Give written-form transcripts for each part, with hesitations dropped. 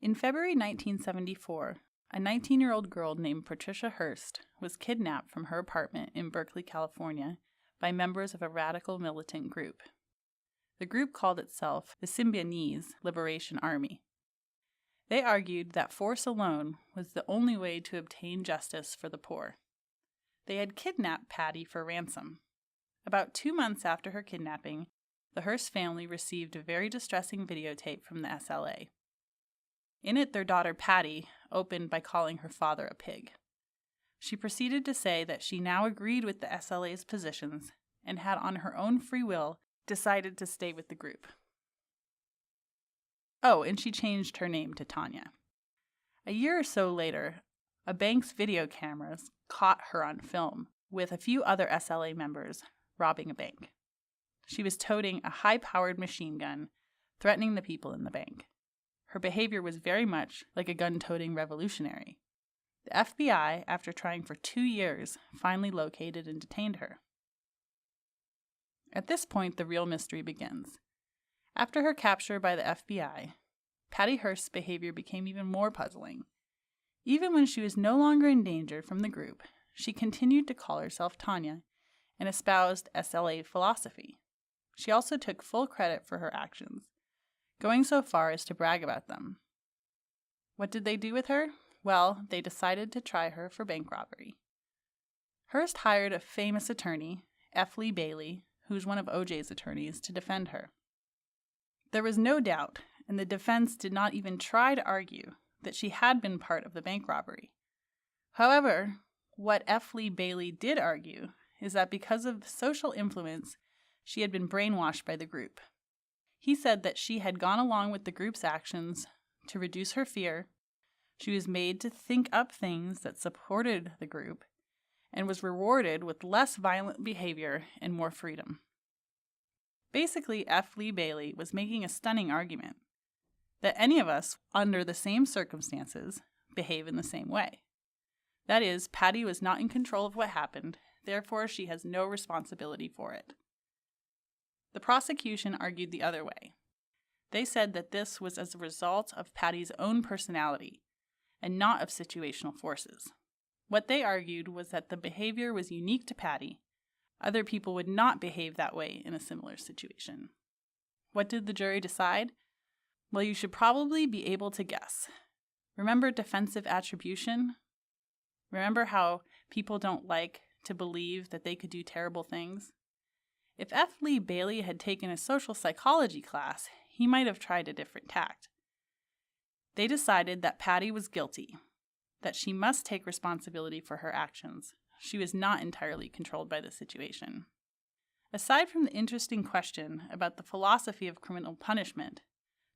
In February 1974, a 19-year-old girl named Patricia Hearst was kidnapped from her apartment in Berkeley, California, by members of a radical militant group. The group called itself the Symbionese Liberation Army. They argued that force alone was the only way to obtain justice for the poor. They had kidnapped Patty for ransom. About 2 months after her kidnapping, the Hearst family received a very distressing videotape from the SLA. In it, their daughter Patty opened by calling her father a pig. She proceeded to say that she now agreed with the SLA's positions and had on her own free will decided to stay with the group. Oh, and she changed her name to Tanya. A year or so later, a bank's video cameras caught her on film with a few other SLA members robbing a bank. She was toting a high-powered machine gun, threatening the people in the bank. Her behavior was very much like a gun-toting revolutionary. The FBI, after trying for 2 years, finally located and detained her. At this point, the real mystery begins. After her capture by the FBI, Patty Hearst's behavior became even more puzzling. Even when she was no longer in danger from the group, she continued to call herself Tanya and espoused SLA philosophy. She also took full credit for her actions, going so far as to brag about them. What did they do with her? Well, they decided to try her for bank robbery. Hearst hired a famous attorney, F. Lee Bailey, who was one of O.J.'s attorneys, to defend her. There was no doubt, and the defense did not even try to argue, that she had been part of the bank robbery. However, what F. Lee Bailey did argue is that because of social influence, she had been brainwashed by the group. He said that she had gone along with the group's actions to reduce her fear, she was made to think up things that supported the group, and was rewarded with less violent behavior and more freedom. Basically, F. Lee Bailey was making a stunning argument that any of us, under the same circumstances, behave in the same way. That is, Patty was not in control of what happened, therefore she has no responsibility for it. The prosecution argued the other way. They said that this was as a result of Patty's own personality, and not of situational forces. What they argued was that the behavior was unique to Patty. Other people would not behave that way in a similar situation. What did the jury decide? Well, you should probably be able to guess. Remember defensive attribution? Remember how people don't like to believe that they could do terrible things? If F. Lee Bailey had taken a social psychology class, he might have tried a different tact. They decided that Patty was guilty, that she must take responsibility for her actions. She was not entirely controlled by the situation. Aside from the interesting question about the philosophy of criminal punishment,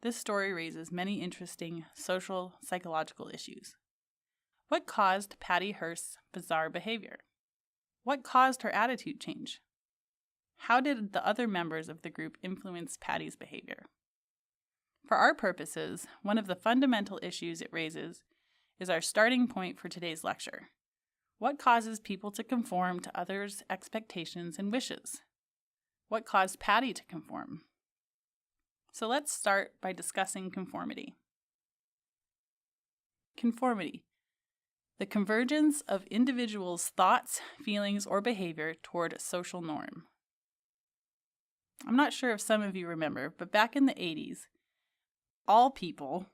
this story raises many interesting social, psychological issues. What caused Patty Hearst's bizarre behavior? What caused her attitude change? How did the other members of the group influence Patty's behavior? For our purposes, one of the fundamental issues it raises is our starting point for today's lecture. What causes people to conform to others' expectations and wishes? What caused Patty to conform? So let's start by discussing conformity. Conformity: the convergence of individuals' thoughts, feelings, or behavior toward a social norm. I'm not sure if some of you remember, but back in the 80s, all people,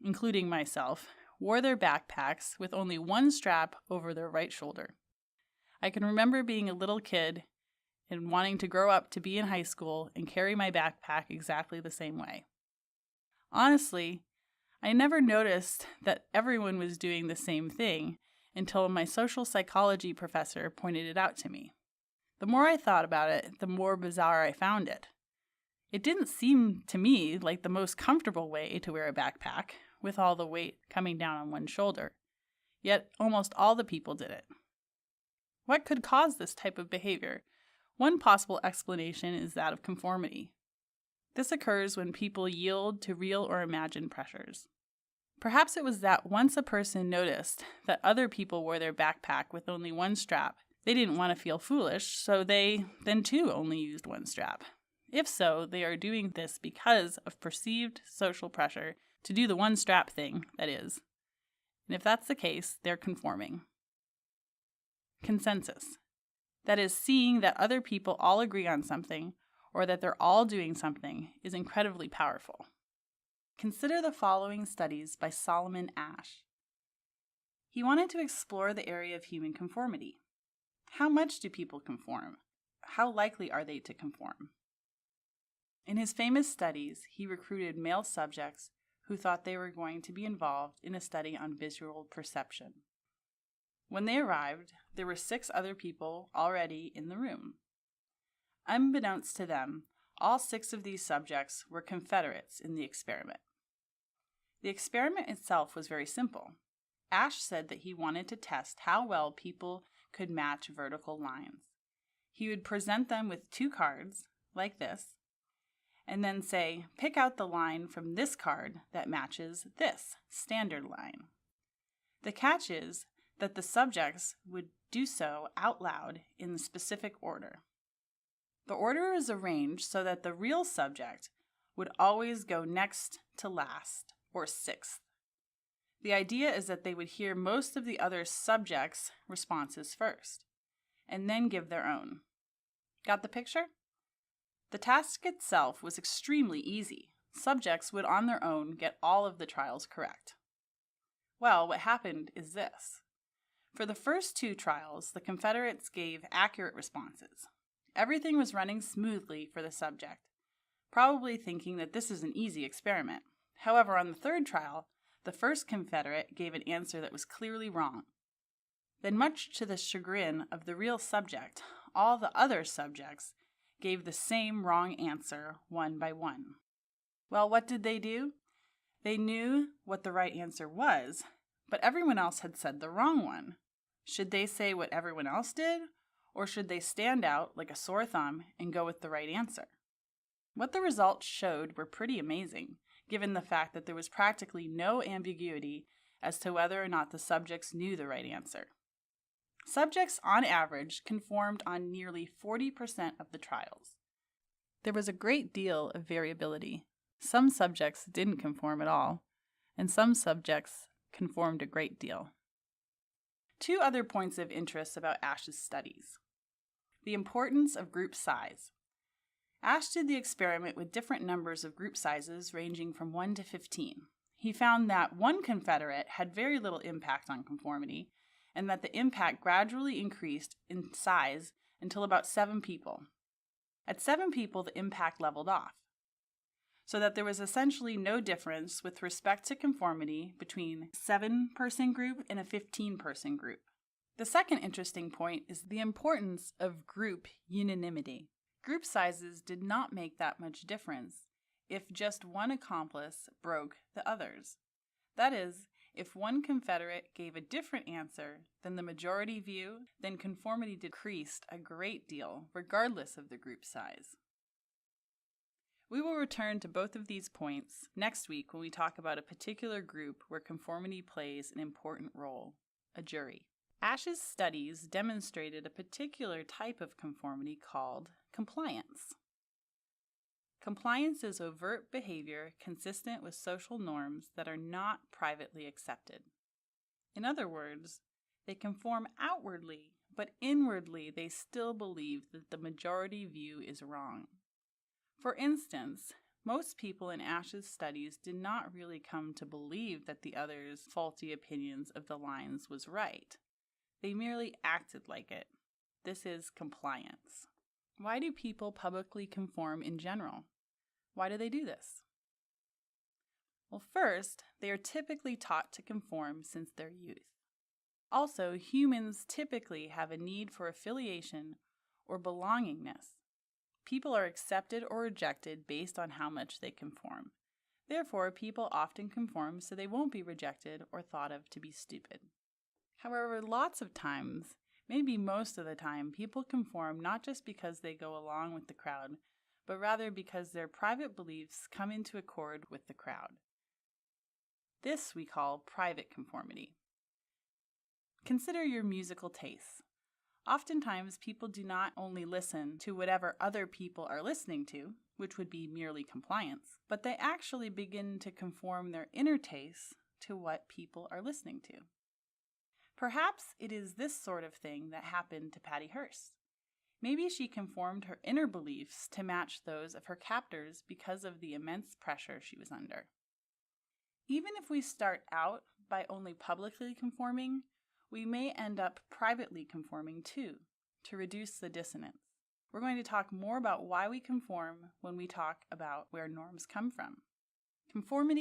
including myself, wore their backpacks with only one strap over their right shoulder. I can remember being a little kid and wanting to grow up to be in high school and carry my backpack exactly the same way. Honestly, I never noticed that everyone was doing the same thing until my social psychology professor pointed it out to me. The more I thought about it, the more bizarre I found it. It didn't seem to me like the most comfortable way to wear a backpack, with all the weight coming down on one shoulder. Yet almost all the people did it. What could cause this type of behavior? One possible explanation is that of conformity. This occurs when people yield to real or imagined pressures. Perhaps it was that once a person noticed that other people wore their backpack with only one strap, they didn't want to feel foolish, so they then too only used one strap. If so, they are doing this because of perceived social pressure To do the one strap thing, that is. And if that's the case, they're conforming. Consensus. That is, seeing that other people all agree on something, or that they're all doing something, is incredibly powerful. Consider the following studies by Solomon Asch. He wanted to explore the area of human conformity. How much do people conform? How likely are they to conform? In his famous studies, he recruited male subjects who thought they were going to be involved in a study on visual perception. When they arrived, there were 6 other people already in the room. Unbeknownst to them, all 6 of these subjects were Confederates in the experiment. The experiment itself was very simple. Asch said that he wanted to test how well people could match vertical lines. He would present them with 2 cards, like this, and then say, pick out the line from this card that matches this standard line. The catch is that the subjects would do so out loud in the specific order. The order is arranged so that the real subject would always go next to last, or 6th. The idea is that they would hear most of the other subjects' responses first, and then give their own. Got the picture? The task itself was extremely easy. Subjects would on their own get all of the trials correct. Well, what happened is this. For the first 2 trials, the Confederates gave accurate responses. Everything was running smoothly for the subject, probably thinking that this is an easy experiment. However, on the 3rd trial, the first Confederate gave an answer that was clearly wrong. Then, much to the chagrin of the real subject, all the other subjects gave the same wrong answer one by one. Well, what did they do? They knew what the right answer was, but everyone else had said the wrong one. Should they say what everyone else did, or should they stand out like a sore thumb and go with the right answer? What the results showed were pretty amazing, given the fact that there was practically no ambiguity as to whether or not the subjects knew the right answer. Subjects, on average, conformed on nearly 40% of the trials. There was a great deal of variability. Some subjects didn't conform at all, and some subjects conformed a great deal. 2 other points of interest about Asch's studies. The importance of group size. Asch did the experiment with different numbers of group sizes ranging from 1 to 15. He found that 1 Confederate had very little impact on conformity, and that the impact gradually increased in size until about 7 people. At 7 people, the impact leveled off, so that there was essentially no difference with respect to conformity between a 7-person group and a 15-person group. The second interesting point is the importance of group unanimity. Group sizes did not make that much difference if just one accomplice broke the others. That is, if one Confederate gave a different answer than the majority view, then conformity decreased a great deal, regardless of the group size. We will return to both of these points next week when we talk about a particular group where conformity plays an important role, a jury. Asch's studies demonstrated a particular type of conformity called compliance. Compliance is overt behavior consistent with social norms that are not privately accepted. In other words, they conform outwardly, but inwardly they still believe that the majority view is wrong. For instance, most people in Asch's studies did not really come to believe that the others' faulty opinions of the lines was right. They merely acted like it. This is compliance. Why do people publicly conform in general? Why do they do this? Well, first, they are typically taught to conform since their youth. Also, humans typically have a need for affiliation or belongingness. People are accepted or rejected based on how much they conform. Therefore, people often conform so they won't be rejected or thought of to be stupid. However, lots of times, maybe most of the time, people conform not just because they go along with the crowd, but rather because their private beliefs come into accord with the crowd. This we call private conformity. Consider your musical tastes. Oftentimes, people do not only listen to whatever other people are listening to, which would be merely compliance, but they actually begin to conform their inner tastes to what people are listening to. Perhaps it is this sort of thing that happened to Patty Hearst. Maybe she conformed her inner beliefs to match those of her captors because of the immense pressure she was under. Even if we start out by only publicly conforming, we may end up privately conforming too, to reduce the dissonance. We're going to talk more about why we conform when we talk about where norms come from. Conformity